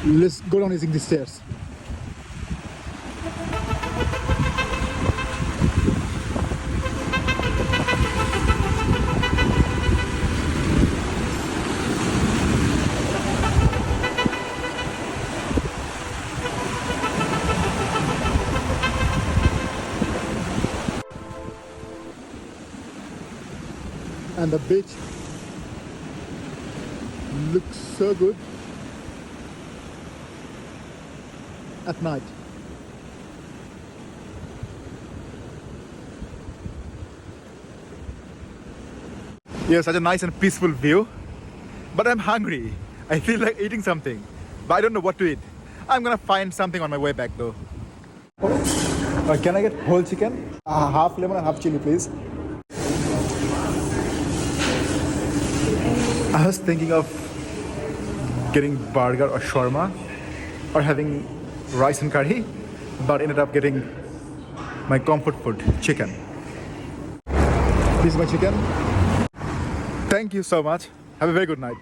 Let's go down using the stairs. And the beach looks so good at night. Yeah, such a nice and peaceful view. But I'm hungry. I feel like eating something, but I don't know what to eat. I'm gonna find something on my way back though. Can I get whole chicken? Half lemon and half chili, please. I was thinking of getting burger or shawarma or having rice and curry, but ended up getting my comfort food, chicken. This is my chicken. Thank you so much. Have a very good night.